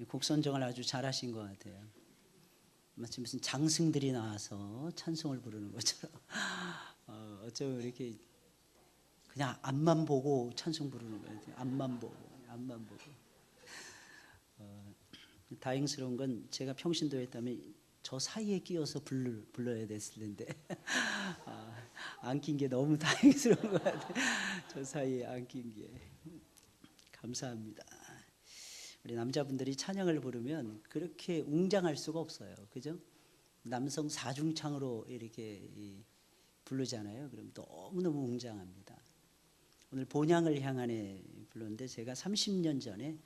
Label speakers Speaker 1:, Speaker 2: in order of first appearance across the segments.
Speaker 1: 곡 선정을 아주 잘하신 것 같아요. 마치 무슨 장승들이 나와서 찬송을 부르는 것처럼 어쩌면 이렇게 그냥 앞만 보고 찬송 부르는 거예요. 앞만 보고. 다행스러운 건 제가 평신도에 있다면 저 사이에 끼어서 불러야 됐을 텐데 안 낀 게 너무 다행스러운 것 같아요. 저 사이에 안 낀 게. 감사합니다. 우리 남자분들이 찬양을 부르면 그렇게 웅장할 수가 없어요. 그죠? 남성 사중창으로 이렇게 부르잖아요. 그럼 너무너무 웅장합니다. 오늘 본향을 향하네 불렀는데 제가 30년 전에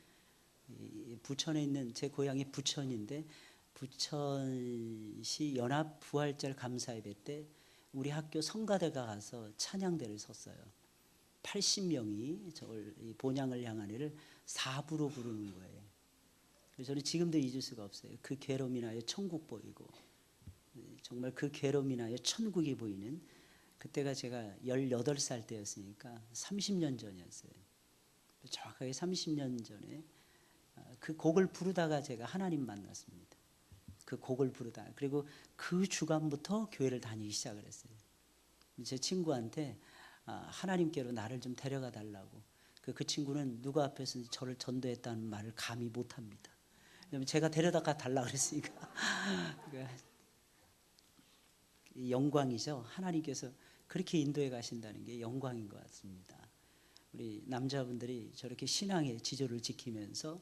Speaker 1: 부천에 있는 제 고향이 부천인데 부천시 연합 부활절 감사예배 때 우리 학교 성가대가 가서 찬양대를 섰어요. 80명이 저를 이 본향을 향하네를 4부로 부르는 거예요. 그래서 저는 지금도 잊을 수가 없어요. 그 괴로움 인하여 천국 보이고 정말 그 괴로움 인하여 천국이 보이는 그때가 제가 18살 때였으니까 30년 전이었어요. 정확하게 30년 전에 그 곡을 부르다가 제가 하나님 만났습니다. 그 곡을 부르다 그리고 그 주간부터 교회를 다니기 시작을 했어요. 제 친구한테 하나님께로 나를 좀 데려가 달라고. 그 친구는 누구 앞에서 저를 전도했다는 말을 감히 못합니다. 왜냐하면 제가 데려다가 달라 그랬으니까. 영광이죠. 하나님께서 그렇게 인도해 가신다는 게 영광인 것 같습니다. 우리 남자분들이 저렇게 신앙의 지조를 지키면서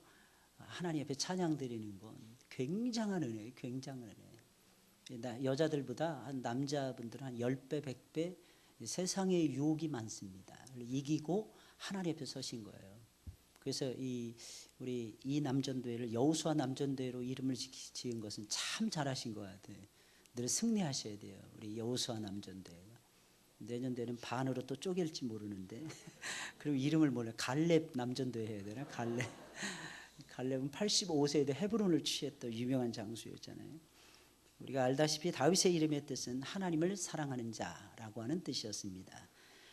Speaker 1: 하나님 앞에 찬양 드리는 건 굉장한 은혜예요. 굉장한 은혜. 여자들보다 남자분들은 한 10배, 100배 세상에 유혹이 많습니다. 이기고 하나님 앞에 서신 거예요. 그래서 우리 이 남전도회를 여호수아 남전도회로 이름을 지은 것은 참 잘하신 것 같아요. 늘 승리하셔야 돼요. 우리 여호수아 남전도회가. 내년도에는 반으로 또 쪼갤지 모르는데 그럼 이름을 몰라요. 갈렙 남전도회 해야 되나? 갈렙은 85세에도 헤브론을 취했던 유명한 장수였잖아요. 우리가 알다시피 다윗의 이름의 뜻은 하나님을 사랑하는 자라고 하는 뜻이었습니다.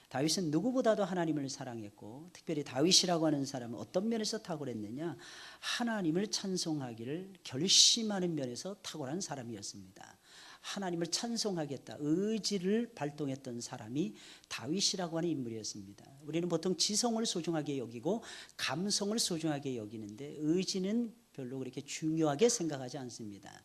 Speaker 1: 다윗은 누구보다도 하나님을 사랑했고 특별히 다윗이라고 하는 사람은 어떤 면에서 탁월했느냐? 하나님을 찬송하기를 결심하는 면에서 탁월한 사람이었습니다. 하나님을 찬송하겠다 의지를 발동했던 사람이 다윗이라고 하는 인물이었습니다. 우리는 보통 지성을 소중하게 여기고 감성을 소중하게 여기는데 의지는 별로 그렇게 중요하게 생각하지 않습니다.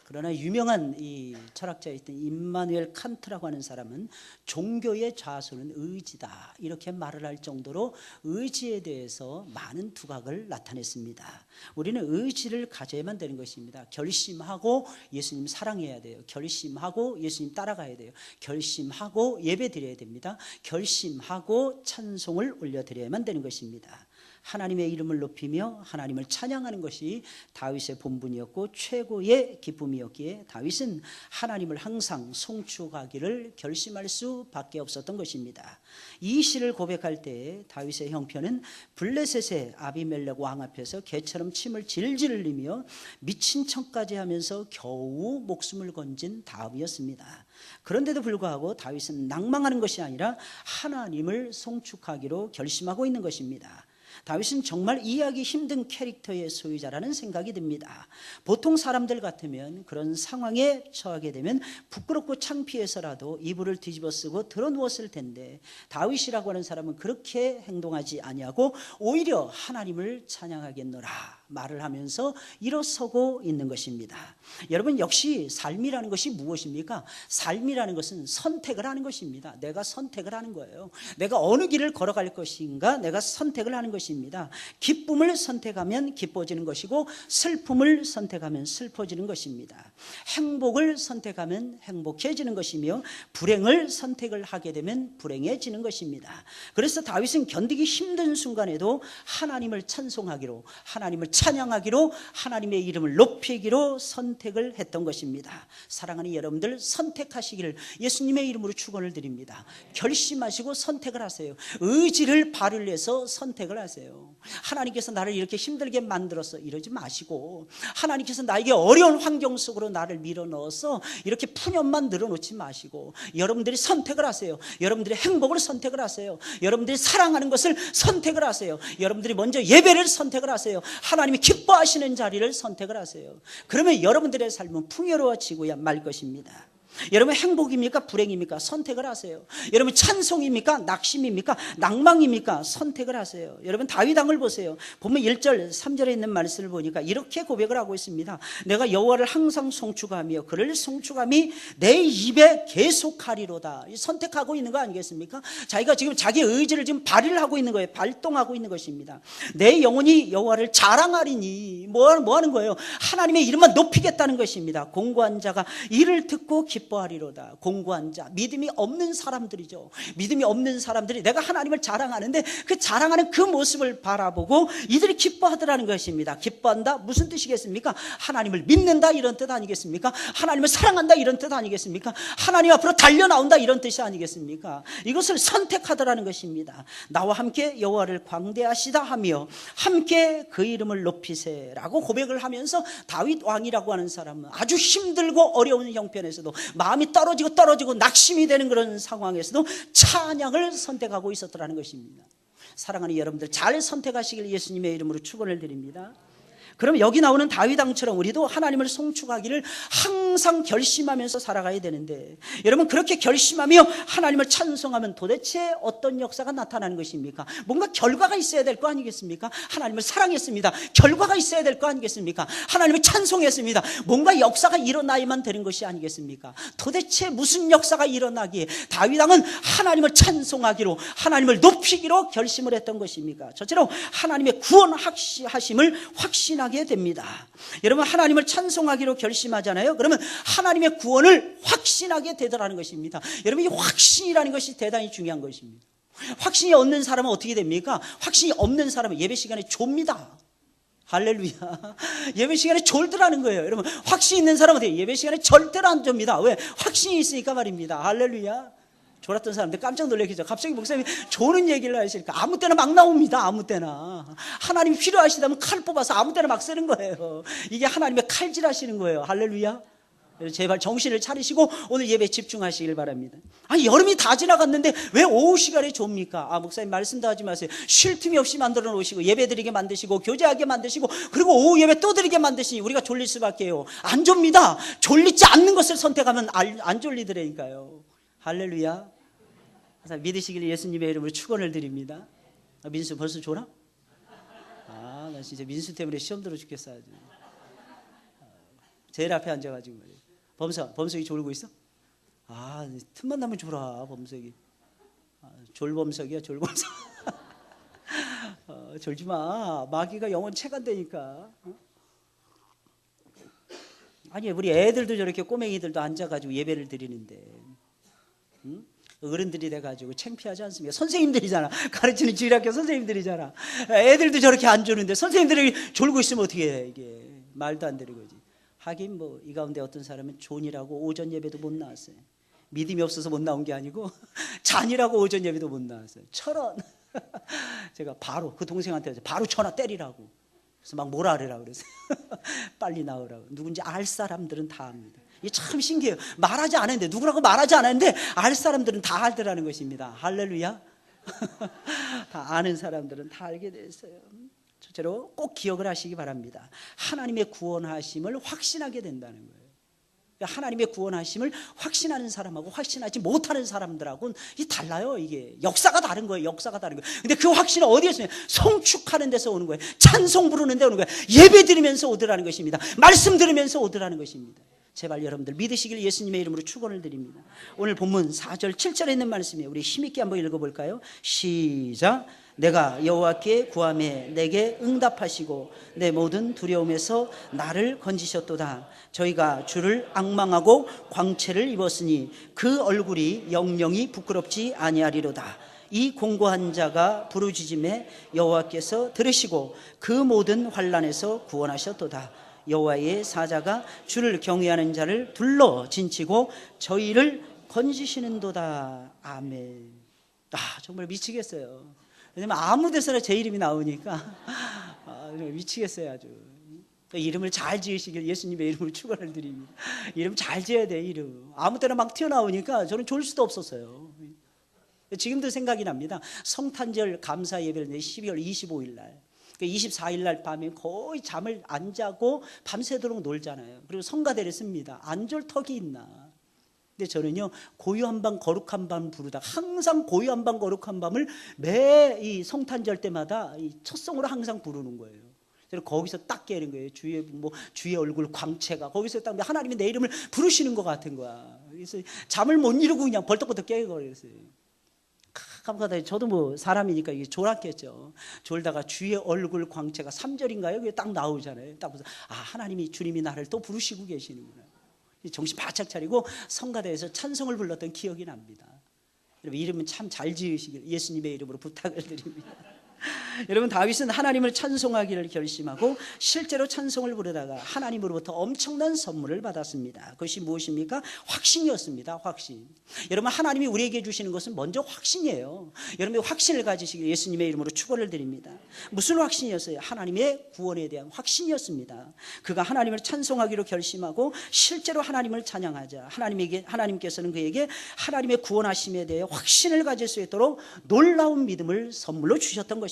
Speaker 1: 그러나 유명한 이 철학자였던 임마누엘 칸트라고 하는 사람은 종교의 좌소는 의지다 이렇게 말을 할 정도로 의지에 대해서 많은 두각을 나타냈습니다. 우리는 의지를 가져야만 되는 것입니다. 결심하고 예수님 사랑해야 돼요. 결심하고 예수님 따라가야 돼요. 결심하고 예배 드려야 됩니다. 결심하고 찬송을 올려드려야만 되는 것입니다. 하나님의 이름을 높이며 하나님을 찬양하는 것이 다윗의 본분이었고 최고의 기쁨이었기에 다윗은 하나님을 항상 송축하기를 결심할 수밖에 없었던 것입니다. 이 시를 고백할 때 다윗의 형편은 블레셋의 아비멜렉 왕 앞에서 개처럼 침을 질질 흘리며 미친 척까지 하면서 겨우 목숨을 건진 다음이었습니다. 그런데도 불구하고 다윗은 낭망하는 것이 아니라 하나님을 송축하기로 결심하고 있는 것입니다. 다윗은 정말 이해하기 힘든 캐릭터의 소유자라는 생각이 듭니다. 보통 사람들 같으면 그런 상황에 처하게 되면 부끄럽고 창피해서라도 이불을 뒤집어 쓰고 드러누웠을 텐데 다윗이라고 하는 사람은 그렇게 행동하지 아니하고 오히려 하나님을 찬양하겠노라 말을 하면서 일어서고 있는 것입니다. 여러분 역시 삶이라는 것이 무엇입니까? 삶이라는 것은 선택을 하는 것입니다. 내가 선택을 하는 거예요. 내가 어느 길을 걸어갈 것인가 내가 선택을 하는 것입니다. 기쁨을 선택하면 기뻐지는 것이고 슬픔을 선택하면 슬퍼지는 것입니다. 행복을 선택하면 행복해지는 것이며 불행을 선택을 하게 되면 불행해지는 것입니다. 그래서 다윗은 견디기 힘든 순간에도 하나님을 찬송하기로 하나님을 찬양하기로 하나님의 이름을 높이기로 선택을 했던 것입니다. 사랑하는 여러분들 선택하시기를 예수님의 이름으로 축원을 드립니다. 결심하시고 선택을 하세요. 의지를 발휘를 해서 선택을 하세요. 하나님께서 나를 이렇게 힘들게 만들어서 이러지 마시고 하나님께서 나에게 어려운 환경 속으로 나를 밀어넣어서 이렇게 푸념만 늘어놓지 마시고 여러분들이 선택을 하세요. 여러분들이 행복을 선택을 하세요. 여러분들이 사랑하는 것을 선택을 하세요. 여러분들이 먼저 예배를 선택을 하세요. 하나님 하나님이 기뻐하시는 자리를 선택을 하세요. 그러면 여러분들의 삶은 풍요로워지고야 말 것입니다. 여러분 행복입니까? 불행입니까? 선택을 하세요. 여러분 찬송입니까? 낙심입니까? 낭망입니까? 선택을 하세요. 여러분 다윗 왕을 보세요. 보면 1절 3절에 있는 말씀을 보니까 이렇게 고백을 하고 있습니다. 내가 여호와를 항상 송축하며 그를 송축함이 내 입에 계속하리로다. 선택하고 있는 거 아니겠습니까? 자기가 지금 자기 의지를 지금 발휘를 하고 있는 거예요. 발동하고 있는 것입니다. 내 영혼이 여호와를 자랑하리니 뭐 하는 거예요? 하나님의 이름만 높이겠다는 것입니다. 공고한 자가 이를 듣고 기뻐하리로다. 공고한 자, 믿음이 없는 사람들이죠. 믿음이 없는 사람들이 내가 하나님을 자랑하는데 그 자랑하는 그 모습을 바라보고 이들이 기뻐하더라는 것입니다. 기뻐한다 무슨 뜻이겠습니까? 하나님을 믿는다 이런 뜻 아니겠습니까? 하나님을 사랑한다 이런 뜻 아니겠습니까? 하나님 앞으로 달려나온다 이런 뜻이 아니겠습니까? 이것을 선택하더라는 것입니다. 나와 함께 여호와를 광대하시다 하며 함께 그 이름을 높이세라고 고백을 하면서 다윗 왕이라고 하는 사람은 아주 힘들고 어려운 형편에서도 마음이 떨어지고 낙심이 되는 그런 상황에서도 찬양을 선택하고 있었더라는 것입니다. 사랑하는 여러분들 잘 선택하시길 예수님의 이름으로 축원을 드립니다. 그럼 여기 나오는 다윗 왕처럼 우리도 하나님을 송축하기를 항상 결심하면서 살아가야 되는데, 여러분 그렇게 결심하며 하나님을 찬송하면 도대체 어떤 역사가 나타나는 것입니까? 뭔가 결과가 있어야 될 거 아니겠습니까? 하나님을 사랑했습니다. 결과가 있어야 될 거 아니겠습니까? 하나님을 찬송했습니다. 뭔가 역사가 일어나야만 되는 것이 아니겠습니까? 도대체 무슨 역사가 일어나기에 다윗 왕은 하나님을 찬송하기로, 하나님을 높이기로 결심을 했던 것입니까? 저처럼 하나님의 구원하심을 확신하게 됩니다. 여러분 하나님을 찬송하기로 결심하잖아요. 그러면 하나님의 구원을 확신하게 되더라는 것입니다. 여러분 이 확신이라는 것이 대단히 중요한 것입니다. 확신이 없는 사람은 어떻게 됩니까? 확신이 없는 사람은 예배 시간에 좁니다. 할렐루야. 예배 시간에 졸더라는 거예요. 여러분 확신이 있는 사람은 예배 시간에 절대로 안 좁니다. 왜? 확신이 있으니까 말입니다. 할렐루야. 졸았던 사람들 깜짝 놀라겠죠. 갑자기 목사님이 조는 얘기를 하시니까 아무 때나 막 나옵니다. 아무 때나. 하나님이 필요하시다면 칼 뽑아서 아무 때나 막 쓰는 거예요. 이게 하나님의 칼질 하시는 거예요. 할렐루야. 제발 정신을 차리시고 오늘 예배에 집중하시길 바랍니다. 아니 여름이 다 지나갔는데 왜 오후 시간에 좁니까? 목사님 말씀도 하지 마세요. 쉴 틈이 없이 만들어 놓으시고 예배 드리게 만드시고 교제하게 만드시고 그리고 오후 예배 또 드리게 만드시니 우리가 졸릴 수밖에요. 안 좁니다. 졸리지 않는 것을 선택하면 안 졸리더라니까요. 할렐루야. 믿으시길 예수님의 이름으로 축원을 드립니다. 민수 벌써 졸아? 나 진짜 민수 때문에 시험 들어 죽겠어 아주. 제일 앞에 앉아가지고 말이에요. 범석이 졸고 있어? 틈만 나면 졸아 범석이. 졸범석이야 졸범석. 졸지 마. 마귀가 영혼 채간다니까. 아니 우리 애들도 저렇게 꼬맹이들도 앉아가지고 예배를 드리는데, 응? 어른들이 돼가지고 창피하지 않습니까? 선생님들이잖아. 가르치는 주일학교 선생님들이잖아. 애들도 저렇게 안 조는데 선생님들이 졸고 있으면 어떻게 해? 이게 말도 안 되는 거지. 하긴 뭐 이 가운데 어떤 사람은 존이라고 오전 예배도 못 나왔어요. 믿음이 없어서 못 나온 게 아니고 잔이라고 오전 예배도 못 나왔어요. 철원. 제가 바로 그 동생한테 바로 전화 때리라고. 그래서 막 뭐라 하라고 그랬어요. 빨리 나오라고. 누군지 알 사람들은 다 압니다. 이게 참 신기해요. 말하지 않았는데, 누구라고 말하지 않았는데 알 사람들은 다 알더라는 것입니다. 할렐루야. 다 아는 사람들은 다 알게 됐어요. 첫째로 꼭 기억을 하시기 바랍니다. 하나님의 구원하심을 확신하게 된다는 거예요. 하나님의 구원하심을 확신하는 사람하고 확신하지 못하는 사람들하고는 달라요. 이게 역사가 다른 거예요. 역사가 다른 거예요. 근데 그 확신은 어디에서 오냐? 송축하는 데서 오는 거예요. 찬송 부르는 데 오는 거예요. 예배 드리면서 오더라는 것입니다. 말씀 들으면서 오더라는 것입니다. 제발 여러분들 믿으시길 예수님의 이름으로 축원을 드립니다. 오늘 본문 4절 7절에 있는 말씀이에요. 우리 힘있게 한번 읽어볼까요? 시작. 내가 여호와께 구하매 내게 응답하시고 내 모든 두려움에서 나를 건지셨도다. 저희가 주를 앙망하고 광채를 입었으니 그 얼굴이 영영이 부끄럽지 아니하리로다. 이 공고한 자가 부르짖음에 여호와께서 들으시고 그 모든 환난에서 구원하셨도다. 여호와의 사자가 주를 경외하는 자를 둘러 진치고 저희를 건지시는도다. 아멘. 정말 미치겠어요. 왜냐면 아무 데서나 제 이름이 나오니까 미치겠어요 아주. 이름을 잘 지으시길 예수님의 이름으로 축원을 드립니다. 이름 잘 지어야 돼. 이름 아무 때나 막 튀어나오니까 저는 졸 수도 없었어요. 지금도 생각이 납니다. 성탄절 감사 예배를 12월 25일 날 24일 날 밤에 거의 잠을 안 자고 밤새도록 놀잖아요. 그리고 성가대를 씁니다. 안 졸 턱이 있나. 근데 저는요, 고요한 밤 거룩한 밤 부르다가 항상 고요한 밤 거룩한 밤을 매 이 성탄절 때마다 이 첫송으로 항상 부르는 거예요. 저는 거기서 딱 깨는 거예요. 주의 얼굴 광채가 거기서 딱 하나님이 내 이름을 부르시는 것 같은 거야. 그래서 잠을 못 이루고 그냥 벌떡벌떡 깨버렸어요. 감사하다. 저도 사람이니까 이게 졸았겠죠. 졸다가 주의 얼굴 광채가 3절인가요? 그게 딱 나오잖아요. 딱 보면서 하나님이 주님이 나를 또 부르시고 계시는구나. 정신 바짝 차리고 성가대에서 찬송을 불렀던 기억이 납니다. 여러분 이름은 참 잘 지으시길 예수님의 이름으로 부탁을 드립니다. 여러분 다윗은 하나님을 찬송하기를 결심하고 실제로 찬송을 부르다가 하나님으로부터 엄청난 선물을 받았습니다. 그것이 무엇입니까? 확신이었습니다. 확신. 여러분 하나님이 우리에게 주시는 것은 먼저 확신이에요. 여러분의 확신을 가지시길 예수님의 이름으로 축원을 드립니다. 무슨 확신이었어요? 하나님의 구원에 대한 확신이었습니다. 그가 하나님을 찬송하기로 결심하고 실제로 하나님을 찬양하자 하나님께서는 그에게 하나님의 구원하심에 대해 확신을 가질 수 있도록 놀라운 믿음을 선물로 주셨던 것입니다.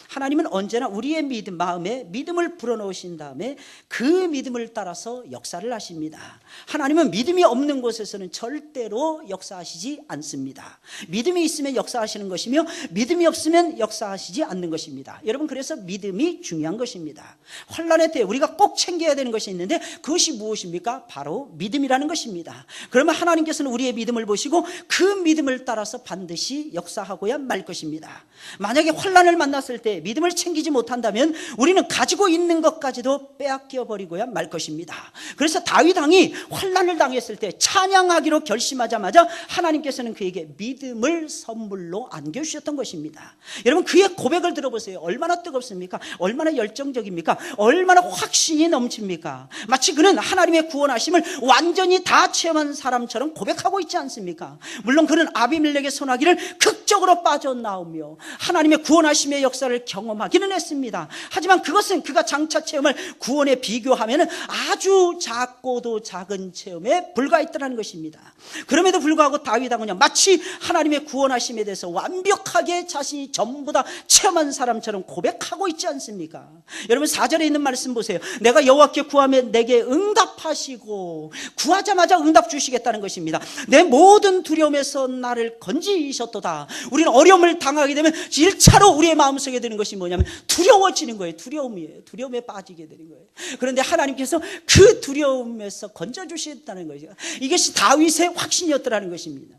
Speaker 1: 하나님은 언제나 우리의 마음에 믿음을 불어넣으신 다음에 그 믿음을 따라서 역사를 하십니다. 하나님은 믿음이 없는 곳에서는 절대로 역사하시지 않습니다. 믿음이 있으면 역사하시는 것이며 믿음이 없으면 역사하시지 않는 것입니다. 여러분 그래서 믿음이 중요한 것입니다. 환난의 때 우리가 꼭 챙겨야 되는 것이 있는데 그것이 무엇입니까? 바로 믿음이라는 것입니다. 그러면 하나님께서는 우리의 믿음을 보시고 그 믿음을 따라서 반드시 역사하고야 말 것입니다. 만약에 환난을 만났을 때 믿음을 챙기지 못한다면 우리는 가지고 있는 것까지도 빼앗겨 버리고야 말 것입니다. 그래서 다윗 왕이 환난을 당했을 때 찬양하기로 결심하자마자 하나님께서는 그에게 믿음을 선물로 안겨주셨던 것입니다. 여러분 그의 고백을 들어보세요. 얼마나 뜨겁습니까? 얼마나 열정적입니까? 얼마나 확신이 넘칩니까? 마치 그는 하나님의 구원하심을 완전히 다 체험한 사람처럼 고백하고 있지 않습니까? 물론 그는 아비멜렉의 손아귀를 극적으로 빠져나오며 하나님의 구원하심의 역사를 경험하기는 했습니다. 하지만 그것은 그가 장차 체험을 구원에 비교하면 아주 작고도 작은 체험에 불과했다는 것입니다. 그럼에도 불구하고 다윗 왕은 마치 하나님의 구원하심에 대해서 완벽하게 자신이 전부 다 체험한 사람처럼 고백하고 있지 않습니까? 여러분 4절에 있는 말씀 보세요. 내가 여호와께 구하면 내게 응답하시고 구하자마자 응답 주시겠다는 것입니다. 내 모든 두려움에서 나를 건지셨도다. 우리는 어려움을 당하게 되면 1차로 우리의 마음속에 드는 것이 뭐냐면 두려워지는 거예요. 두려움이에요. 두려움에 빠지게 되는 거예요. 그런데 하나님께서 그 두려움에서 건져주셨다는 거죠. 이것이 다윗의 확신이었더라는 것입니다.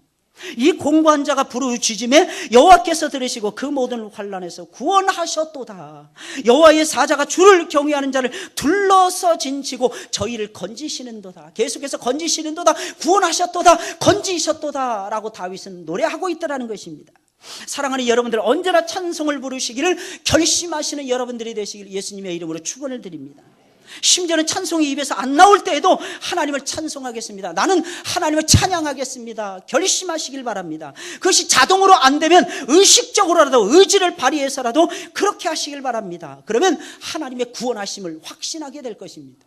Speaker 1: 이 공고한 자가 부르짖음에 여호와께서 들으시고 그 모든 환난에서 구원하셨도다. 여호와의 사자가 주를 경외하는 자를 둘러서 진치고 저희를 건지시는도다. 계속해서 건지시는도다. 구원하셨도다. 건지셨도다 라고 다윗은 노래하고 있더라는 것입니다. 사랑하는 여러분들, 언제나 찬송을 부르시기를 결심하시는 여러분들이 되시길 예수님의 이름으로 축원을 드립니다. 심지어는 찬송이 입에서 안 나올 때에도 하나님을 찬송하겠습니다. 나는 하나님을 찬양하겠습니다. 결심하시길 바랍니다. 그것이 자동으로 안 되면 의식적으로라도 의지를 발휘해서라도 그렇게 하시길 바랍니다. 그러면 하나님의 구원하심을 확신하게 될 것입니다.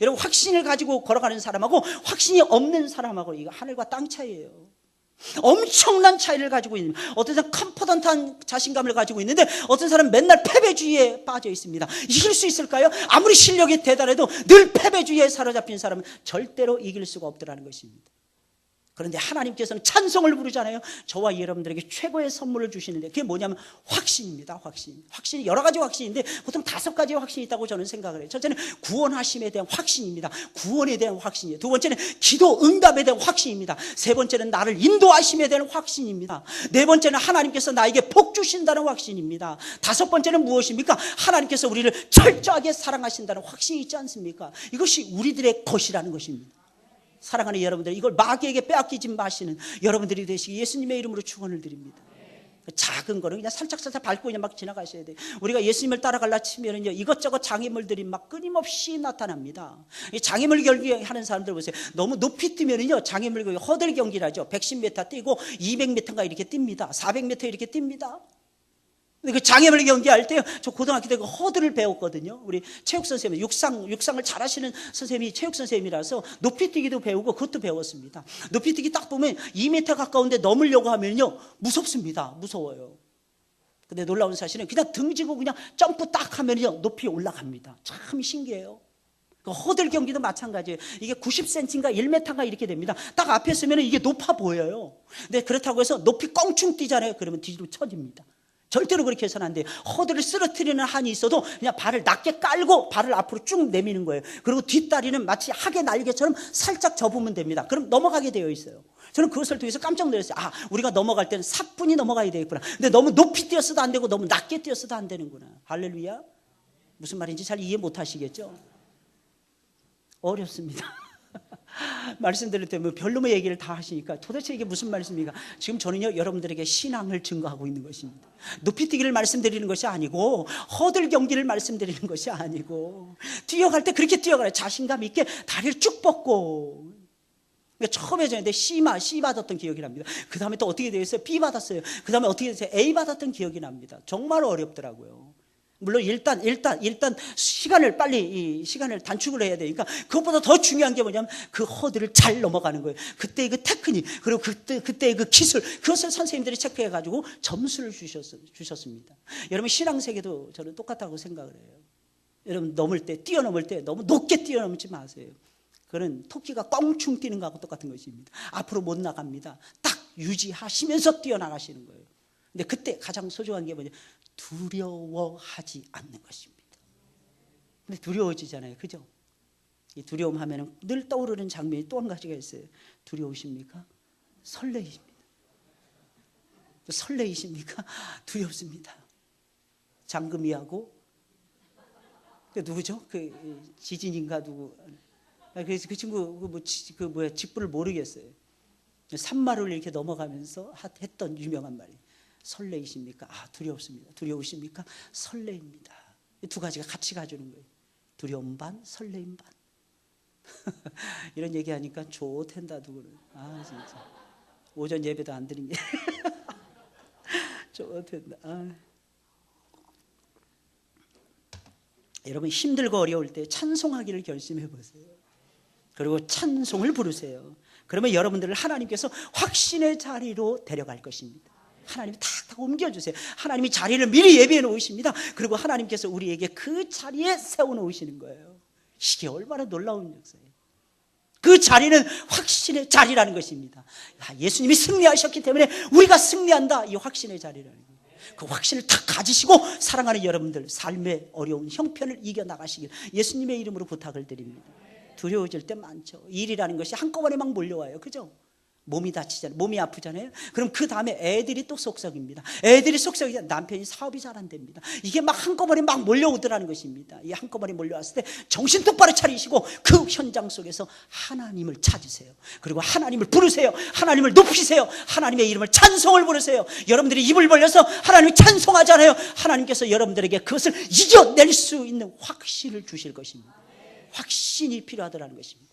Speaker 1: 여러분 확신을 가지고 걸어가는 사람하고 확신이 없는 사람하고 이거 하늘과 땅 차이예요. 엄청난 차이를 가지고 있는, 어떤 사람은 컴포던트한 자신감을 가지고 있는데 어떤 사람은 맨날 패배주의에 빠져 있습니다. 이길 수 있을까요? 아무리 실력이 대단해도 늘 패배주의에 사로잡힌 사람은 절대로 이길 수가 없더라는 것입니다. 그런데 하나님께서는 찬송을 부르잖아요. 저와 여러분들에게 최고의 선물을 주시는데 그게 뭐냐면 확신입니다. 확신이 여러 가지 확신인데 보통 5가지의 확신이 있다고 저는 생각을 해요. 첫째는 구원하심에 대한 확신입니다. 구원에 대한 확신이에요. 두 번째는 기도 응답에 대한 확신입니다. 세 번째는 나를 인도하심에 대한 확신입니다. 네 번째는 하나님께서 나에게 복 주신다는 확신입니다. 다섯 번째는 무엇입니까? 하나님께서 우리를 철저하게 사랑하신다는 확신이 있지 않습니까? 이것이 우리들의 것이라는 것입니다. 사랑하는 여러분들, 이걸 마귀에게 빼앗기지 마시는 여러분들이 되시기 예수님의 이름으로 축원을 드립니다. 작은 거는 그냥 살짝 밟고 그냥 막 지나가셔야 돼요. 우리가 예수님을 따라갈라 치면은요, 이것저것 장애물들이 막 끊임없이 나타납니다. 이 장애물 경기하는 사람들 보세요. 너무 높이 뛰면은요, 장애물 경기 허들 경기라죠. 110m 뛰고 200m인가 이렇게 뜁니다. 400m 이렇게 뜁니다. 그 장애물 경기할 때 저 고등학교 때 그 허들을 배웠거든요. 우리 체육 선생님, 육상을 잘하시는 선생님이 체육 선생님이라서 높이뛰기도 배우고 그것도 배웠습니다. 높이뛰기 딱 보면 2m 가까운데 넘으려고 하면요 무섭습니다. 무서워요. 근데 놀라운 사실은 그냥 등지고 그냥 점프 딱 하면요 높이 올라갑니다. 참 신기해요. 허들 경기도 마찬가지예요. 이게 90cm인가 1m인가 이렇게 됩니다. 딱 앞에 서면 이게 높아 보여요. 근데 그렇다고 해서 높이 껑충 뛰잖아요. 그러면 뒤로 쳐집니다. 절대로 그렇게 해서는 안 돼요. 허들을 쓰러뜨리는 한이 있어도 그냥 발을 낮게 깔고 발을 앞으로 쭉 내미는 거예요. 그리고 뒷다리는 마치 하계 날개처럼 살짝 접으면 됩니다. 그럼 넘어가게 되어 있어요. 저는 그것을 통해서 깜짝 놀랐어요. 아, 우리가 넘어갈 때는 사뿐히 넘어가야 되겠구나. 근데 너무 높이 뛰었어도 안 되고 너무 낮게 뛰었어도 안 되는구나. 할렐루야. 무슨 말인지 잘 이해 못 하시겠죠? 어렵습니다. 말씀드릴 때 뭐 별로 뭐 얘기를 다 하시니까 도대체 이게 무슨 말씀입니까? 지금 저는요 여러분들에게 신앙을 증거하고 있는 것입니다. 높이뛰기를 말씀드리는 것이 아니고 허들 경기를 말씀드리는 것이 아니고 뛰어갈 때 그렇게 뛰어가요. 자신감 있게 다리를 쭉 뻗고. 처음에 저한테 C 받았던 기억이 납니다. 그 다음에 또 어떻게 되었어요? B 받았어요. 그 다음에 어떻게 됐어요? A 받았던 기억이 납니다. 정말 어렵더라고요. 물론 일단 시간을 빨리 시간을 단축을 해야 되니까 그것보다 더 중요한 게 뭐냐면 그 허들을 잘 넘어가는 거예요. 그때의 그 테크닉 그리고 그때의 그 기술 그것을 선생님들이 체크해 가지고 점수를 주셨습니다. 여러분 신앙 세계도 저는 똑같다고 생각을 해요. 여러분 뛰어넘을 때 너무 높게 뛰어넘지 마세요. 그는 토끼가 껑충 뛰는 거하고 똑같은 것입니다. 앞으로 못 나갑니다. 딱 유지하시면서 뛰어나가시는 거예요. 근데 그때 가장 소중한 게 뭐냐? 두려워하지 않는 것입니다. 근데 두려워지잖아요. 그죠? 이 두려움하면 늘 떠오르는 장면이 또 한 가지가 있어요. 두려우십니까? 설레이십니다. 설레이십니까? 두렵습니다. 장금이하고 그 누구죠? 그 지진인가 누구? 그래서 그 친구 직분을 모르겠어요. 산마를 이렇게 넘어가면서 했던 유명한 말이에요. 설레이십니까? 아, 두렵습니다. 두려우십니까? 설레입니다. 이 두 가지가 같이 가주는 거예요. 두려움 반, 설레임 반. 이런 얘기하니까 좋텐다 누구는. 아 진짜 오전 예배도 안 드린 게 좋텐다. 여러분 힘들고 어려울 때 찬송하기를 결심해 보세요. 그리고 찬송을 부르세요. 그러면 여러분들을 하나님께서 확신의 자리로 데려갈 것입니다. 하나님이 탁탁 옮겨주세요. 하나님이 자리를 미리 예비해 놓으십니다. 그리고 하나님께서 우리에게 그 자리에 세워놓으시는 거예요. 이게 얼마나 놀라운 역사예요. 그 자리는 확신의 자리라는 것입니다. 예수님이 승리하셨기 때문에 우리가 승리한다. 이 확신의 자리라는 거예요. 그 확신을 탁 가지시고 사랑하는 여러분들 삶의 어려운 형편을 이겨나가시길 예수님의 이름으로 부탁을 드립니다. 두려워질 때 많죠. 일이라는 것이 한꺼번에 막 몰려와요. 그죠? 몸이 다치잖아요. 몸이 아프잖아요. 그럼 그 다음에 애들이 또 속썩입니다. 애들이 속썩이잖아요. 남편이 사업이 잘 안 됩니다. 이게 막 한꺼번에 막 몰려오더라는 것입니다. 이 한꺼번에 몰려왔을 때 정신 똑바로 차리시고 그 현장 속에서 하나님을 찾으세요. 그리고 하나님을 부르세요. 하나님을 높이세요. 하나님의 이름을 찬송을 부르세요. 여러분들이 입을 벌려서 하나님을 찬송하잖아요. 하나님께서 여러분들에게 그것을 이겨낼 수 있는 확신을 주실 것입니다. 확신이 필요하더라는 것입니다.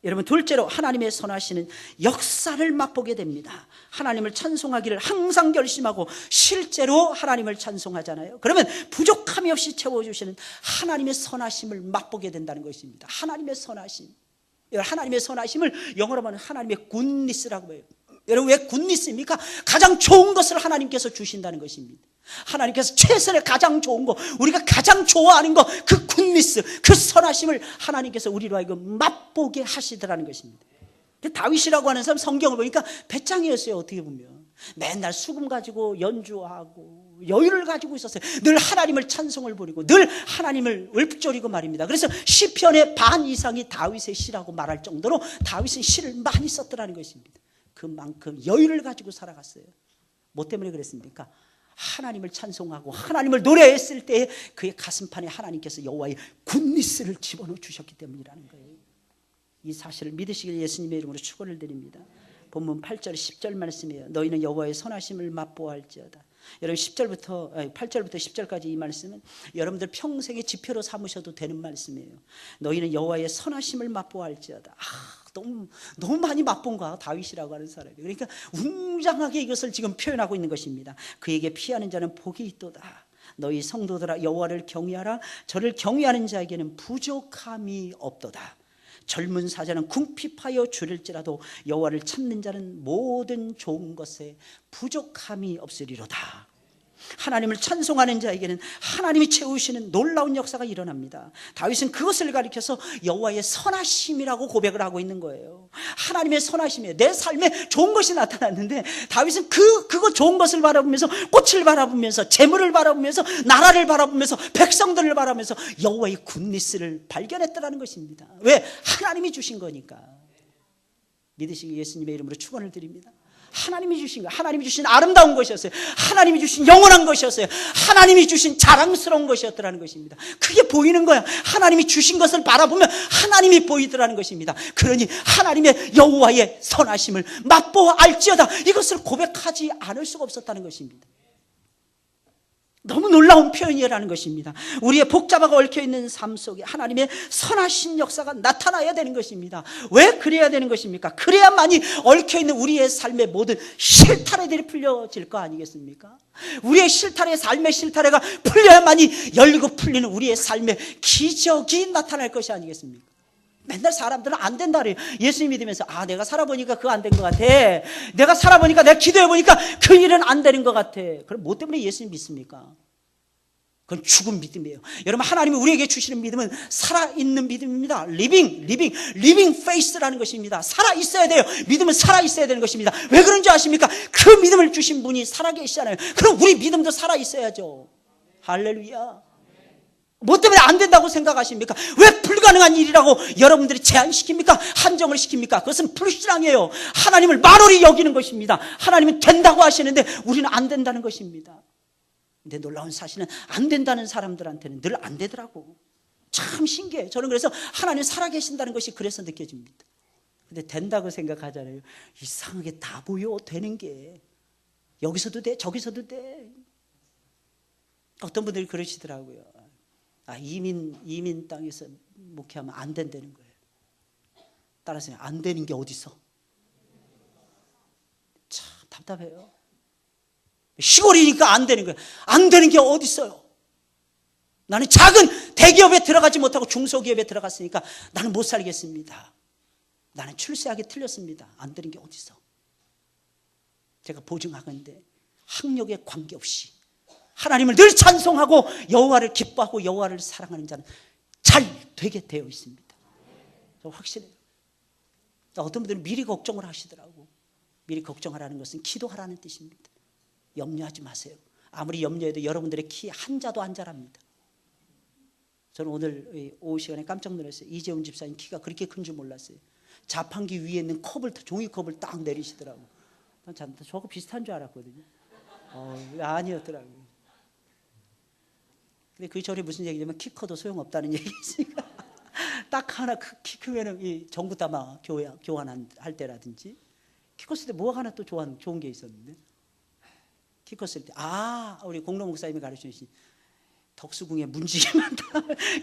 Speaker 1: 여러분 둘째로 하나님의 선하시는 역사를 맛보게 됩니다. 하나님을 찬송하기를 항상 결심하고 실제로 하나님을 찬송하잖아요. 그러면 부족함이 없이 채워주시는 하나님의 선하심을 맛보게 된다는 것입니다. 하나님의 선하심. 하나님의 선하심을 영어로 말하면 하나님의 굿니스라고 해요. 여러분 왜 굿니스입니까? 가장 좋은 것을 하나님께서 주신다는 것입니다. 하나님께서 최선의 가장 좋은 거, 우리가 가장 좋아하는 거, 그 굿니스, 그 선하심을 하나님께서 우리로 하여금 맛보게 하시더라는 것입니다. 다윗이라고 하는 사람 성경을 보니까 배짱이었어요. 어떻게 보면 맨날 수금 가지고 연주하고 여유를 가지고 있었어요. 늘 하나님을 찬송을 부리고 늘 하나님을 읊조리고 말입니다. 그래서 시편의 반 이상이 다윗의 시라고 말할 정도로 다윗은 시를 많이 썼더라는 것입니다. 그만큼 여유를 가지고 살아갔어요. 뭐 때문에 그랬습니까? 하나님을 찬송하고 하나님을 노래했을 때 그의 가슴판에 하나님께서 여호와의 굿니스를 집어넣어 주셨기 때문이라는 거예요. 이 사실을 믿으시길 예수님의 이름으로 축원을 드립니다. 본문 8절 10절 말씀이에요. 너희는 여호와의 선하심을 맛보아할지어다. 여러분 8절부터 10절까지 이 말씀은 여러분들 평생의 지표로 삼으셔도 되는 말씀이에요. 너희는 여호와의 선하심을 맛보아할지어다. 너무 많이 맛본 거야 다윗이라고 하는 사람이. 그러니까 웅장하게 이것을 지금 표현하고 있는 것입니다. 그에게 피하는 자는 복이 있도다. 너희 성도들아 여호와를 경외하라. 저를 경외하는 자에게는 부족함이 없도다. 젊은 사자는 궁핍하여 줄일지라도 여호와를 찾는 자는 모든 좋은 것에 부족함이 없으리로다. 하나님을 찬송하는 자에게는 하나님이 채우시는 놀라운 역사가 일어납니다. 다윗은 그것을 가리켜서 여호와의 선하심이라고 고백을 하고 있는 거예요. 하나님의 선하심이에요. 내 삶에 좋은 것이 나타났는데 다윗은 그거 좋은 것을 바라보면서, 꽃을 바라보면서, 재물을 바라보면서, 나라를 바라보면서, 백성들을 바라보면서 여호와의 굿니스를 발견했다는 것입니다. 왜? 하나님이 주신 거니까. 믿으시기 예수님의 이름으로 축원을 드립니다. 하나님이 주신 거, 하나님이 주신 아름다운 것이었어요. 하나님이 주신 영원한 것이었어요. 하나님이 주신 자랑스러운 것이었더라는 것입니다. 그게 보이는 거야. 하나님이 주신 것을 바라보면 하나님이 보이더라는 것입니다. 그러니 하나님의 여호와의 선하심을 맛보아 알지어다, 이것을 고백하지 않을 수가 없었다는 것입니다. 너무 놀라운 표현이라는 것입니다. 우리의 복잡하고 얽혀있는 삶 속에 하나님의 선하신 역사가 나타나야 되는 것입니다. 왜 그래야 되는 것입니까? 그래야만이 얽혀있는 우리의 삶의 모든 실타래들이 풀려질 거 아니겠습니까? 우리의 실타래, 삶의 실타래가 풀려야만이 열리고 풀리는 우리의 삶의 기적이 나타날 것이 아니겠습니까? 맨날 사람들은 안 된다 그래요. 예수님 믿으면서 내가 살아보니까 그거 안 된 것 같아. 내가 살아보니까, 내가 기도해보니까 그 일은 안 되는 것 같아. 그럼 뭐 때문에 예수님 믿습니까? 그건 죽은 믿음이에요. 여러분, 하나님이 우리에게 주시는 믿음은 살아있는 믿음입니다. living faith라는 것입니다. 살아있어야 돼요. 믿음은 살아있어야 되는 것입니다. 왜 그런지 아십니까? 그 믿음을 주신 분이 살아계시잖아요. 그럼 우리 믿음도 살아있어야죠. 할렐루야. 뭐 때문에 안 된다고 생각하십니까? 왜 불가능한 일이라고 여러분들이 제한시킵니까? 한정을 시킵니까? 그것은 불신앙이에요. 하나님을 만홀히 여기는 것입니다. 하나님은 된다고 하시는데 우리는 안 된다는 것입니다. 근데 놀라운 사실은 안 된다는 사람들한테는 늘 안 되더라고. 참 신기해요. 저는 그래서 하나님 살아계신다는 것이 그래서 느껴집니다. 근데 된다고 생각하잖아요. 이상하게 다 보여, 되는 게. 여기서도 돼, 저기서도 돼. 어떤 분들이 그러시더라고요. 이민 땅에서 목회하면 안 된다는 거예요. 따라서 안 되는 게 어딨어? 참 답답해요. 시골이니까 안 되는 거예요. 안 되는 게 어딨어요? 나는 작은 대기업에 들어가지 못하고 중소기업에 들어갔으니까 나는 못 살겠습니다. 나는 출세하기 틀렸습니다. 안 되는 게 어딨어? 제가 보증하건대 학력에 관계없이 하나님을 늘 찬송하고 여호와를 기뻐하고 여호와를 사랑하는 자는 잘 되게 되어 있습니다. 저 확실해요. 어떤 분들은 미리 걱정을 하시더라고. 미리 걱정하라는 것은 기도하라는 뜻입니다. 염려하지 마세요. 아무리 염려해도 여러분들의 키 한 자도 안 자랍니다. 저는 오늘 오후 시간에 깜짝 놀랐어요. 이재훈 집사님 키가 그렇게 큰 줄 몰랐어요. 자판기 위에 있는 컵을, 종이컵을 딱 내리시더라고. 난 저거 비슷한 줄 알았거든요. 아니었더라고요. 근데 그 절에 무슨 얘기냐면 키 커도 소용없다는 얘기있으니까 딱 하나 키 크면은 이 전구다마 교환할 때라든지, 키 컸을 때 뭐가 하나 또 좋은 게 있었는데, 키 컸을 때 우리 공로 목사님이 가르쳐주신 덕수궁에 문지기 많다,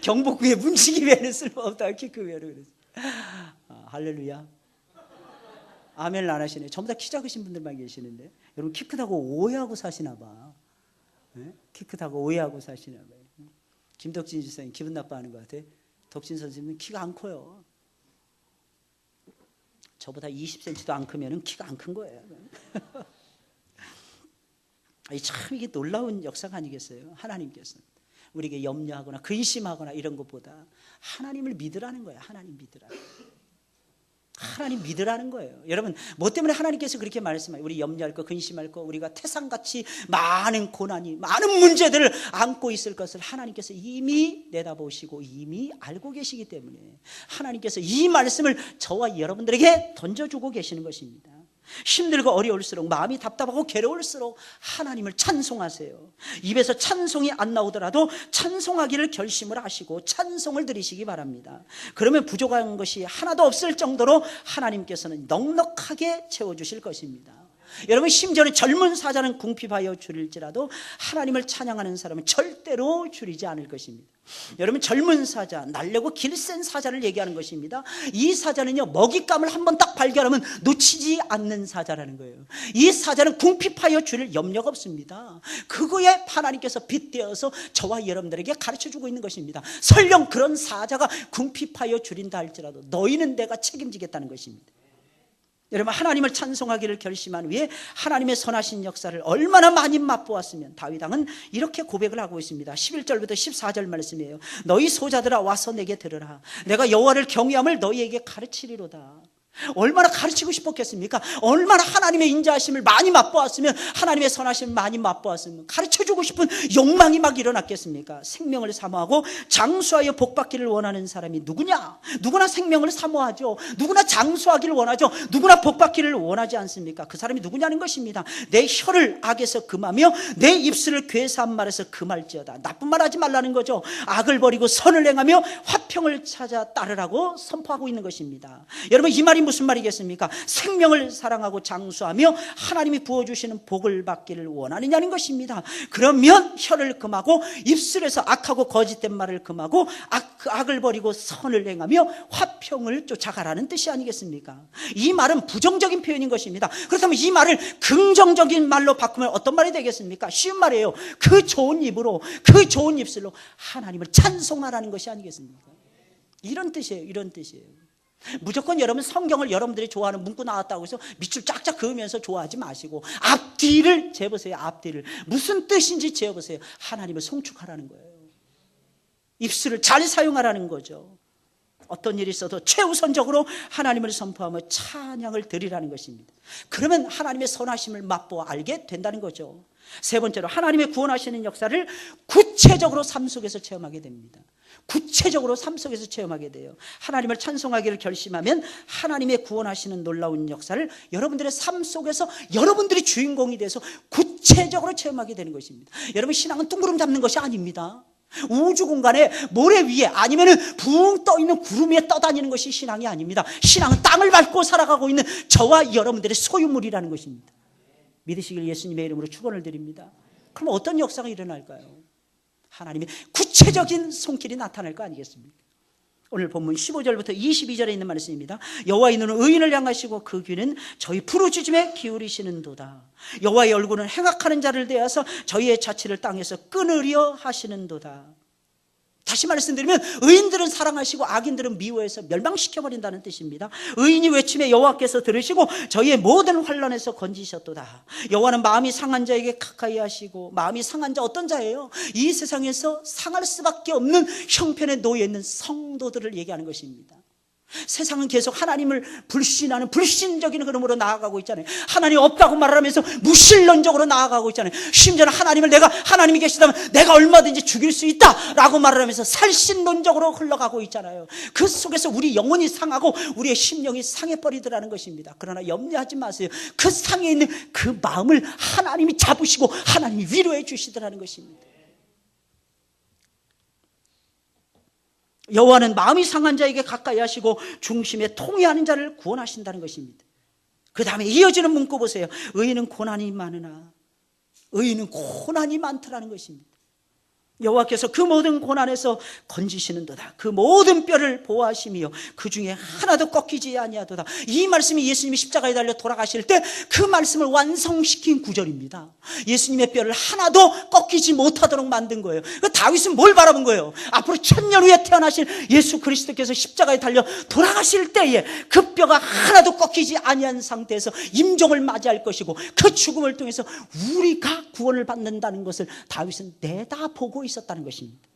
Speaker 1: 경복궁에 문지기 외에는 쓸모없다, 키 크면은. 그래서 할렐루야. 아멘을 안 하시네. 전부 다 키 작으신 분들만 계시는데, 여러분 키 크다고 오해하고 사시나 봐. 네? 키 크다고 오해하고 사시나 봐요. 김덕진 집사님 기분 나빠하는 것 같아. 덕진 선생님은 키가 안 커요. 저보다 20cm도 안 크면 키가 안 큰 거예요. 참 이게 놀라운 역사가 아니겠어요? 하나님께서 우리에게 염려하거나 근심하거나 이런 것보다 하나님을 믿으라는 거예요. 하나님 믿으라는 거예요. 하나님 믿으라는 거예요. 여러분, 뭐 때문에 하나님께서 그렇게 말씀해요? 우리 염려할 거, 근심할 거, 우리가 태산같이 많은 고난이, 많은 문제들을 안고 있을 것을 하나님께서 이미 내다보시고 이미 알고 계시기 때문에 하나님께서 이 말씀을 저와 여러분들에게 던져주고 계시는 것입니다. 힘들고 어려울수록, 마음이 답답하고 괴로울수록 하나님을 찬송하세요. 입에서 찬송이 안 나오더라도 찬송하기를 결심을 하시고 찬송을 드리시기 바랍니다. 그러면 부족한 것이 하나도 없을 정도로 하나님께서는 넉넉하게 채워주실 것입니다. 여러분, 심지어는 젊은 사자는 궁핍하여 줄일지라도 하나님을 찬양하는 사람은 절대로 줄이지 않을 것입니다. 여러분, 젊은 사자, 날려고 길센 사자를 얘기하는 것입니다. 이 사자는요, 먹잇감을 한번 딱 발견하면 놓치지 않는 사자라는 거예요. 이 사자는 궁핍하여 줄일 염려가 없습니다. 그거에 하나님께서 빗대어서 저와 여러분들에게 가르쳐주고 있는 것입니다. 설령 그런 사자가 궁핍하여 줄인다 할지라도 너희는 내가 책임지겠다는 것입니다. 여러분, 하나님을 찬송하기를 결심한 후에 하나님의 선하신 역사를 얼마나 많이 맛보았으면, 다윗 왕은 이렇게 고백을 하고 있습니다. 11절부터 14절 말씀이에요. 너희 소자들아 와서 내게 들으라. 내가 여호와를 경외함을 너희에게 가르치리로다. 얼마나 가르치고 싶었겠습니까? 얼마나 하나님의 인자하심을 많이 맛보았으면, 하나님의 선하심을 많이 맛보았으면 가르쳐주고 싶은 욕망이 막 일어났겠습니까? 생명을 사모하고 장수하여 복받기를 원하는 사람이 누구냐? 누구나 생명을 사모하죠. 누구나 장수하기를 원하죠. 누구나 복받기를 원하지 않습니까? 그 사람이 누구냐는 것입니다. 내 혀를 악에서 금하며 내 입술을 괴사한 말에서 금할지어다. 나쁜 말 하지 말라는 거죠. 악을 버리고 선을 행하며 화평을 찾아 따르라고 선포하고 있는 것입니다. 여러분, 이 말이 무슨 말이겠습니까? 생명을 사랑하고 장수하며 하나님이 부어주시는 복을 받기를 원하느냐는 것입니다. 그러면 혀를 금하고 입술에서 악하고 거짓된 말을 금하고 악을 버리고 선을 행하며 화평을 쫓아가라는 뜻이 아니겠습니까? 이 말은 부정적인 표현인 것입니다. 그렇다면 이 말을 긍정적인 말로 바꾸면 어떤 말이 되겠습니까? 쉬운 말이에요. 그 좋은 입으로, 그 좋은 입술로 하나님을 찬송하라는 것이 아니겠습니까? 이런 뜻이에요. 이런 뜻이에요. 무조건 여러분 성경을 여러분들이 좋아하는 문구 나왔다고 해서 밑줄 쫙쫙 그으면서 좋아하지 마시고 앞뒤를 재보세요. 앞뒤를 무슨 뜻인지 재보세요. 하나님을 송축하라는 거예요. 입술을 잘 사용하라는 거죠. 어떤 일이 있어도 최우선적으로 하나님을 선포하며 찬양을 드리라는 것입니다. 그러면 하나님의 선하심을 맛보아 알게 된다는 거죠. 세 번째로, 하나님의 구원하시는 역사를 구체적으로 삶 속에서 체험하게 됩니다. 구체적으로 삶 속에서 체험하게 돼요. 하나님을 찬송하기를 결심하면 하나님의 구원하시는 놀라운 역사를 여러분들의 삶 속에서 여러분들이 주인공이 돼서 구체적으로 체험하게 되는 것입니다. 여러분, 신앙은 둥구름 잡는 것이 아닙니다. 우주 공간에 모래 위에 아니면 붕 떠있는 구름 위에 떠다니는 것이 신앙이 아닙니다. 신앙은 땅을 밟고 살아가고 있는 저와 여러분들의 소유물이라는 것입니다. 믿으시길 예수님의 이름으로 축원을 드립니다. 그럼 어떤 역사가 일어날까요? 하나님의 구체적인 손길이 나타날 거 아니겠습니까? 오늘 본문 15절부터 22절에 있는 말씀입니다. 여호와의 눈은 의인을 향하시고 그 귀는 저희 부르짖음에 기울이시는도다. 여호와의 얼굴은 행악하는 자를 대하서 저희의 자취를 땅에서 끊으려 하시는도다. 다시 말씀드리면 의인들은 사랑하시고 악인들은 미워해서 멸망시켜버린다는 뜻입니다. 의인이 외침에 여호와께서 들으시고 저희의 모든 환난에서 건지셨도다. 여호와는 마음이 상한 자에게 가까이 하시고, 마음이 상한 자 어떤 자예요? 이 세상에서 상할 수밖에 없는 형편에 놓여 있는 성도들을 얘기하는 것입니다. 세상은 계속 하나님을 불신하는 불신적인 흐름으로 나아가고 있잖아요. 하나님 없다고 말하면서 무신론적으로 나아가고 있잖아요. 심지어는 하나님이 계시다면 내가 얼마든지 죽일 수 있다라고 말하면서 살신론적으로 흘러가고 있잖아요. 그 속에서 우리 영혼이 상하고 우리의 심령이 상해버리더라는 것입니다. 그러나 염려하지 마세요. 그 상해 있는 그 마음을 하나님이 잡으시고 하나님이 위로해 주시더라는 것입니다. 여호와는 마음이 상한 자에게 가까이 하시고 중심에 통회하는 자를 구원하신다는 것입니다. 그 다음에 이어지는 문구 보세요. 의인은 고난이 많으나, 의인은 고난이 많더라는 것입니다. 여호와께서 그 모든 고난에서 건지시는도다. 그 모든 뼈를 보호하시며 그 중에 하나도 꺾이지 아니하도다. 이 말씀이 예수님이 십자가에 달려 돌아가실 때 그 말씀을 완성시킨 구절입니다. 예수님의 뼈를 하나도 꺾이지 못하도록 만든 거예요. 다윗은 뭘 바라본 거예요? 앞으로 1000년 후에 태어나실 예수 그리스도께서 십자가에 달려 돌아가실 때에 그 뼈가 하나도 꺾이지 아니한 상태에서 임종을 맞이할 것이고, 그 죽음을 통해서 우리가 구원을 받는다는 것을 다윗은 내다보고 있었다는 것입니다.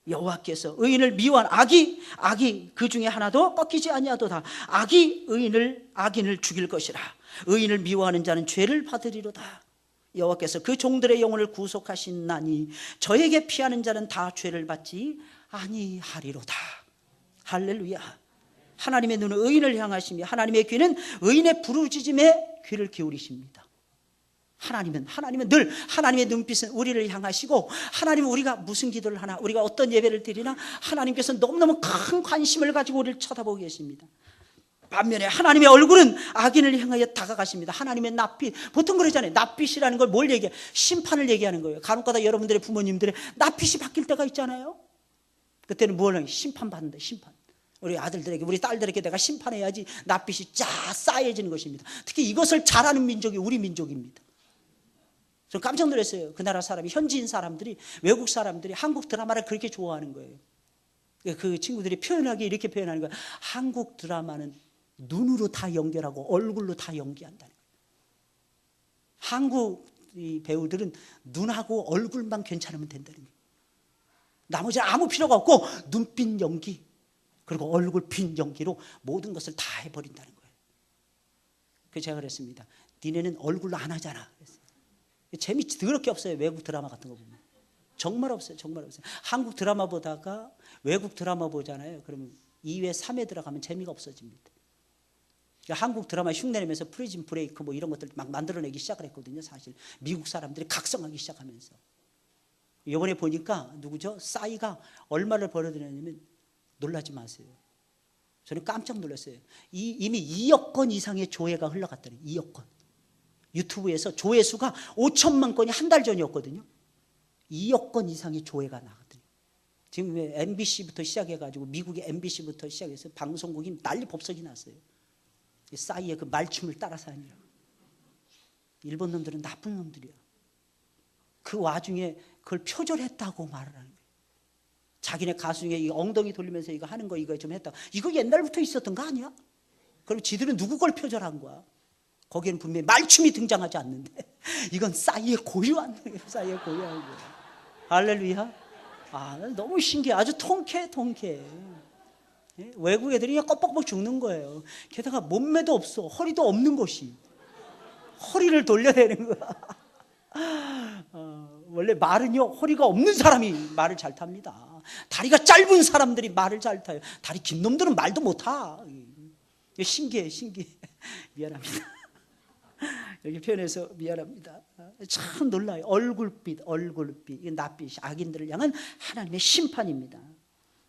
Speaker 1: 여호와께서 의인을 미워한 악이 그 중에 하나도 꺾이지 아니하도다. 악이 악인을 죽일 것이라. 의인을 미워하는 자는 죄를 받으리로다. 여호와께서 그 종들의 영혼을 구속하신나니 저에게 피하는 자는 다 죄를 받지 아니하리로다. 할렐루야. 하나님의 눈은 의인을 향하시며 하나님의 귀는 의인의 부르짖음에 귀를 기울이십니다. 하나님은 늘 하나님의 눈빛은 우리를 향하시고, 하나님은 우리가 무슨 기도를 하나, 우리가 어떤 예배를 드리나 하나님께서 너무너무 큰 관심을 가지고 우리를 쳐다보고 계십니다. 반면에 하나님의 얼굴은 악인을 향하여 다가가십니다. 하나님의 낯빛, 보통 그러잖아요. 낯빛이라는 걸 뭘 얘기해? 심판을 얘기하는 거예요. 간혹가다 여러분들의 부모님들의 낯빛이 바뀔 때가 있잖아요. 그때는 뭘 해요? 심판받는다. 심판. 우리 아들들에게, 우리 딸들에게 내가 심판해야지 낯빛이 쫙 쌓여지는 것입니다. 특히 이것을 잘하는 민족이 우리 민족입니다. 저 깜짝 놀랐어요. 그 나라 사람이, 현지인 사람들이, 외국 사람들이 한국 드라마를 그렇게 좋아하는 거예요. 그 친구들이 표현하기 이렇게 표현하는 거예요. 한국 드라마는 눈으로 다 연결하고 얼굴로 다 연기한다는 거예요. 한국 이 배우들은 눈하고 얼굴만 괜찮으면 된다는 거예요. 나머지는 아무 필요가 없고 눈빛 연기 그리고 얼굴 핀 연기로 모든 것을 다 해버린다는 거예요. 그래서 제가 그랬습니다. 니네는 얼굴로 안 하잖아. 재미 더럽게 없어요. 외국 드라마 같은 거 보면 정말 없어요. 정말 없어요. 한국 드라마 보다가 외국 드라마 보잖아요. 그러면 2회 3회 들어가면 재미가 없어집니다. 한국 드라마 흉내내면서 프리즌 브레이크 뭐 이런 것들 막 만들어내기 시작을 했거든요. 사실 미국 사람들이 각성하기 시작하면서 이번에 보니까 누구죠? 싸이가 얼마를 벌어들였냐면 놀라지 마세요. 저는 깜짝 놀랐어요. 이미 2억 건 이상의 조회가 흘러갔다니. 2억 건. 유튜브에서 조회수가 5천만 건이 한 달 전이었거든요. 2억 건 이상의 조회가 나갔더니 지금 MBC부터 시작해가지고 미국의 MBC부터 시작해서 방송국이 난리 법석이 났어요. 싸이의 그 말춤을 따라서 하느라고. 일본 놈들은 나쁜 놈들이야. 그 와중에 그걸 표절했다고 말을 하는 거예요. 자기네 가수 중에 이 엉덩이 돌리면서 이거 하는 거 이거 좀 했다. 이거 옛날부터 있었던 거 아니야? 그럼 지들은 누구 걸 표절한 거야? 거기에는 분명히 말춤이 등장하지 않는데 이건 싸이의 고유한 거예요. 싸이의 고유한 거예요. 할렐루야. 아, 너무 신기해. 아주 통쾌해. 외국 애들이 껌뻑뻑 죽는 거예요. 게다가 몸매도 없어. 허리도 없는 것이. 허리를 돌려야 되는 거야. 원래 말은요, 허리가 없는 사람이 말을 잘 탑니다. 다리가 짧은 사람들이 말을 잘 타요. 다리 긴 놈들은 말도 못 타. 신기해. 미안합니다. 여기 표현해서 미안합니다. 참 놀라요. 얼굴빛, 이 낯빛이 악인들을 향한 하나님의 심판입니다.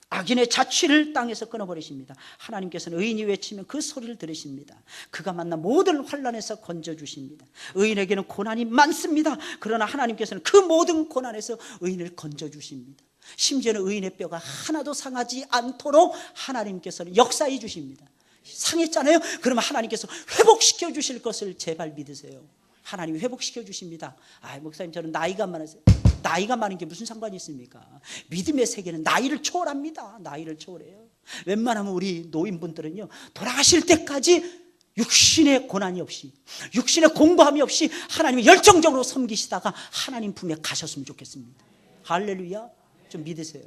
Speaker 1: 악인의 자취를 땅에서 끊어버리십니다. 하나님께서는 의인이 외치면 그 소리를 들으십니다. 그가 만난 모든 환난에서 건져주십니다. 의인에게는 고난이 많습니다. 그러나 하나님께서는 그 모든 고난에서 의인을 건져주십니다. 심지어는 의인의 뼈가 하나도 상하지 않도록 하나님께서는 역사해 주십니다. 상했잖아요. 그러면 하나님께서 회복시켜 주실 것을 제발 믿으세요. 하나님이 회복시켜 주십니다. 아, 목사님 저는 나이가 많아서. 나이가 많은 게 무슨 상관이 있습니까? 믿음의 세계는 나이를 초월합니다. 나이를 초월해요. 웬만하면 우리 노인분들은요, 돌아가실 때까지 육신의 고난이 없이, 육신의 공부함이 없이 하나님을 열정적으로 섬기시다가 하나님 품에 가셨으면 좋겠습니다. 할렐루야. 좀 믿으세요.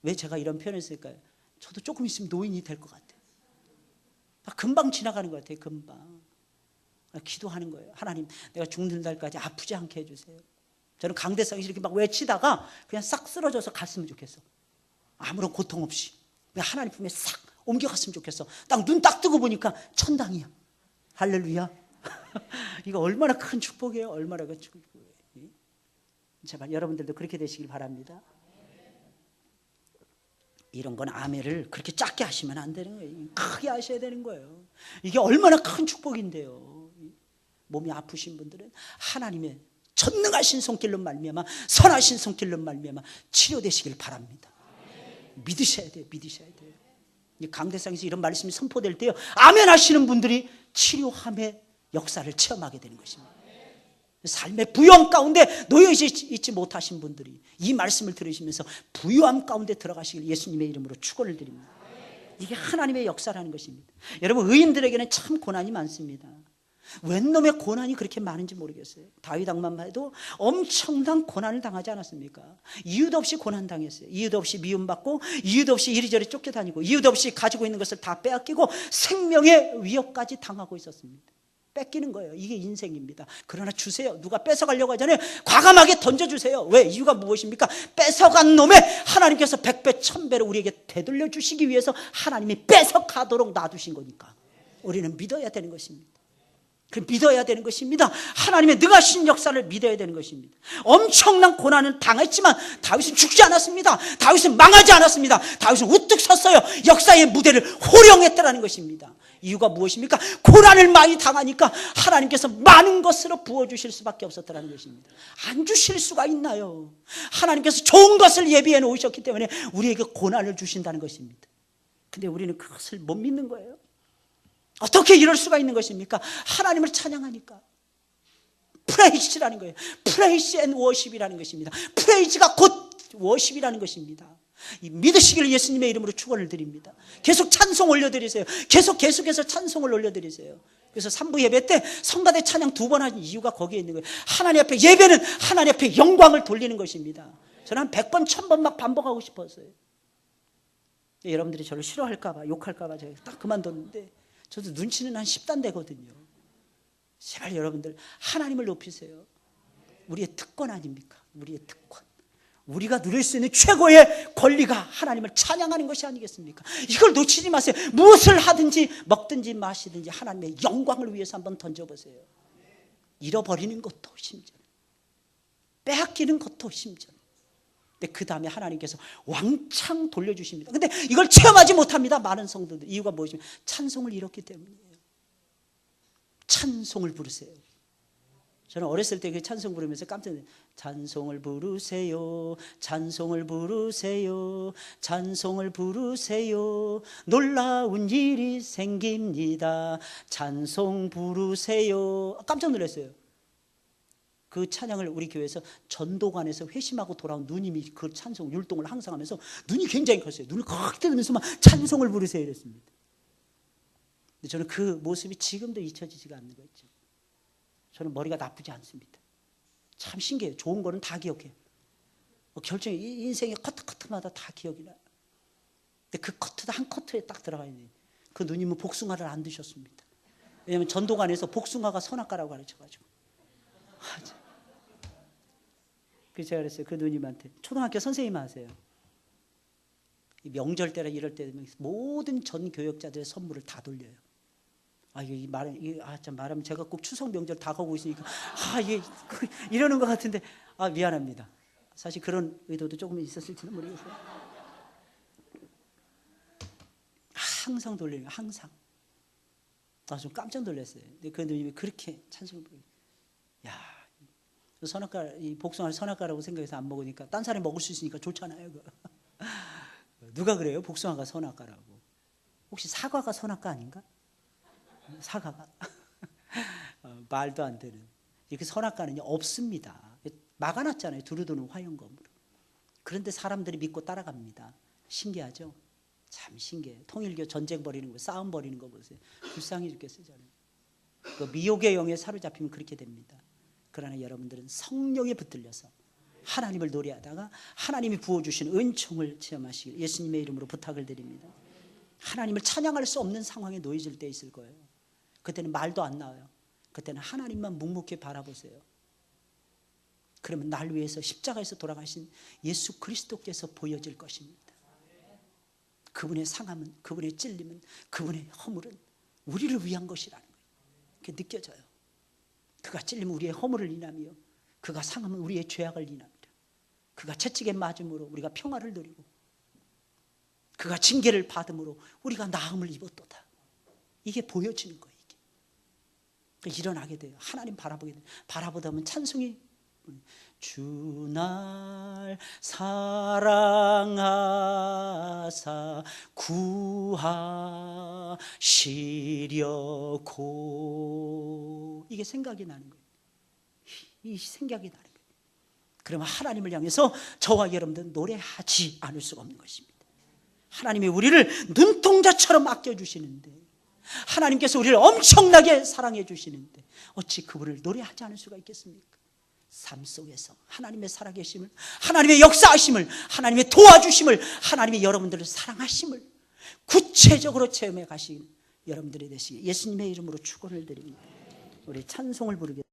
Speaker 1: 왜 제가 이런 표현을 쓸까요? 저도 조금 있으면 노인이 될 것 같아요. 금방 지나가는 것 같아요. 금방. 기도하는 거예요. 하나님, 내가 죽는 날까지 아프지 않게 해주세요. 저는 강대상에서 이렇게 막 외치다가 그냥 싹 쓰러져서 갔으면 좋겠어. 아무런 고통 없이 그냥 하나님 품에 싹 옮겨갔으면 좋겠어. 딱 눈 딱 뜨고 보니까 천당이야. 할렐루야. 이거 얼마나 큰 축복이에요. 얼마나 큰 축복이에요. 제발 여러분들도 그렇게 되시길 바랍니다. 이런 건 아멘을 그렇게 작게 하시면 안 되는 거예요. 크게 하셔야 되는 거예요. 이게 얼마나 큰 축복인데요. 몸이 아프신 분들은 하나님의 전능하신 손길로 말미암아 선하신 손길로 말미암아 치료되시길 바랍니다. 믿으셔야 돼요. 강대상에서 이런 말씀이 선포될 때요, 아멘 하시는 분들이 치료함의 역사를 체험하게 되는 것입니다. 삶의 부유함 가운데 놓여 있지 못하신 분들이 이 말씀을 들으시면서 부유함 가운데 들어가시길 예수님의 이름으로 축원을 드립니다. 이게 하나님의 역사라는 것입니다. 여러분, 의인들에게는 참 고난이 많습니다. 웬 놈의 고난이 그렇게 많은지 모르겠어요. 다윗 왕만 해도 엄청난 고난을 당하지 않았습니까? 이유도 없이 고난당했어요. 이유도 없이 미움받고, 이유도 없이 이리저리 쫓겨다니고, 이유도 없이 가지고 있는 것을 다 빼앗기고 생명의 위협까지 당하고 있었습니다. 뺏기는 거예요. 이게 인생입니다. 그러나 주세요. 누가 뺏어가려고 하잖아요. 과감하게 던져주세요. 왜? 이유가 무엇입니까? 뺏어간 놈에 하나님께서 100배 1000배로 우리에게 되돌려 주시기 위해서 하나님이 뺏어가도록 놔두신 거니까 우리는 믿어야 되는 것입니다. 믿어야 되는 것입니다. 하나님의 능하신 역사를 믿어야 되는 것입니다. 엄청난 고난을 당했지만 다윗은 죽지 않았습니다. 다윗은 망하지 않았습니다. 다윗은 우뚝 섰어요. 역사의 무대를 호령했다라는 것입니다. 이유가 무엇입니까? 고난을 많이 당하니까 하나님께서 많은 것으로 부어주실 수밖에 없었다는 것입니다. 안 주실 수가 있나요? 하나님께서 좋은 것을 예비해 놓으셨기 때문에 우리에게 고난을 주신다는 것입니다. 근데 우리는 그것을 못 믿는 거예요. 어떻게 이럴 수가 있는 것입니까? 하나님을 찬양하니까. 프레이즈라는 거예요. 프레이즈 앤 워십이라는 것입니다. 프레이즈가 곧 워십이라는 것입니다. 믿으시길 예수님의 이름으로 축원을 드립니다. 계속 찬송 올려드리세요. 계속해서 찬송을 올려드리세요. 그래서 3부 예배 때 성가대 찬양 2번 하는 이유가 거기에 있는 거예요. 하나님 앞에 예배는 하나님 앞에 영광을 돌리는 것입니다. 저는 한 100번 1000번 막 반복하고 싶었어요. 여러분들이 저를 싫어할까 봐, 욕할까 봐 제가 딱 그만뒀는데 저도 눈치는 한 10단 되거든요. 제발 여러분들 하나님을 높이세요. 우리의 특권 아닙니까? 우리의 특권. 우리가 누릴 수 있는 최고의 권리가 하나님을 찬양하는 것이 아니겠습니까? 이걸 놓치지 마세요. 무엇을 하든지 먹든지 마시든지 하나님의 영광을 위해서 한번 던져보세요. 잃어버리는 것도 심지어 빼앗기는 것도 심지어. 근데 그 다음에 하나님께서 왕창 돌려주십니다. 근데 이걸 체험하지 못합니다. 많은 성도들. 이유가 무엇이냐면 찬송을 잃었기 때문이에요. 찬송을 부르세요. 저는 어렸을 때 그 찬송 부르면서 깜짝 놀랐어요. 찬송을 부르세요. 찬송을 부르세요. 찬송을 부르세요. 놀라운 일이 생깁니다. 찬송 부르세요. 깜짝 놀랐어요. 그 찬양을 우리 교회에서 전도관에서 회심하고 돌아온 누님이 그 찬송 율동을 항상 하면서 눈이 굉장히 컸어요. 눈을 크게 뜨면서 막 찬송을 부르세요 이랬습니다. 근데 저는 그 모습이 지금도 잊혀지지가 않는 거 있죠. 저는 머리가 나쁘지 않습니다. 참 신기해요. 좋은 거는 다 기억해요. 결정이 인생의 커트마다 다 기억이 나요. 근데 그 커트도 한 커트에 딱 들어가 있는 그 누님은 복숭아를 안 드셨습니다. 왜냐하면 전도관에서 복숭아가 선악과라고 가르쳐가지고. 그래서 제가 그랬어요. 그 누님한테 초등학교 선생님 하세요. 명절 때라 이럴 때 모든 전 교역자들의 선물을 다 돌려요. 참 말하면 제가 꼭 추석 명절 다 가고 있으니까 이게 이러는 것 같은데 미안합니다. 사실 그런 의도도 조금 있었을지는 모르겠어요. 항상 돌리는 거 항상. 좀 깜짝 놀랐어요. 근데 그 누님이 그렇게 찬송을 부르고, 선악과 이 복숭아를 선악과라고 생각해서 안 먹으니까 딴 사람이 먹을 수 있으니까 좋잖아요. 누가 그래요? 복숭아가 선악과라고. 혹시 사과가 선악과 아닌가? 사과가 말도 안 되는 이렇게 선악과는요 없습니다. 막아놨잖아요. 두루두루 화영검으로. 그런데 사람들이 믿고 따라갑니다. 신기하죠? 참 신기해요. 통일교 전쟁 벌이는 거, 싸움 벌이는 거 보세요. 불쌍해 죽겠어요. 저는 그 미혹의 영에 사로잡히면 그렇게 됩니다. 그러나 여러분들은 성령에 붙들려서 하나님을 노래하다가 하나님이 부어주신 은총을 체험하시길 예수님의 이름으로 부탁을 드립니다. 하나님을 찬양할 수 없는 상황에 놓여질 때 있을 거예요. 그때는 말도 안 나와요. 그때는 하나님만 묵묵히 바라보세요. 그러면 날 위해서 십자가에서 돌아가신 예수 그리스도께서 보여질 것입니다. 그분의 상함은, 그분의 찔림은, 그분의 허물은 우리를 위한 것이라는 거예요. 그게 느껴져요. 그가 찔림은 우리의 허물을 인하며 그가 상함은 우리의 죄악을 인하며 그가 채찍에 맞음으로 우리가 평화를 누리고 그가 징계를 받음으로 우리가 나음을 입었도다. 이게 보여지는 거예요. 이게 일어나게 돼요. 하나님 바라보게 돼요. 바라보다 보면 찬송이 주 날 사랑하사 구하시려고 이게 생각이 나는 거예요. 이 생각이 나는 거예요. 그러면 하나님을 향해서 저와 여러분들은 노래하지 않을 수가 없는 것입니다. 하나님이 우리를 눈동자처럼 아껴주시는데 하나님께서 우리를 엄청나게 사랑해 주시는데 어찌 그분을 노래하지 않을 수가 있겠습니까? 삶 속에서 하나님의 살아계심을, 하나님의 역사하심을, 하나님의 도와주심을, 하나님의 여러분들을 사랑하심을 구체적으로 체험해 가시는 여러분들이 되시길 예수님의 이름으로 축원을 드립니다. 우리 찬송을 부르겠습니다.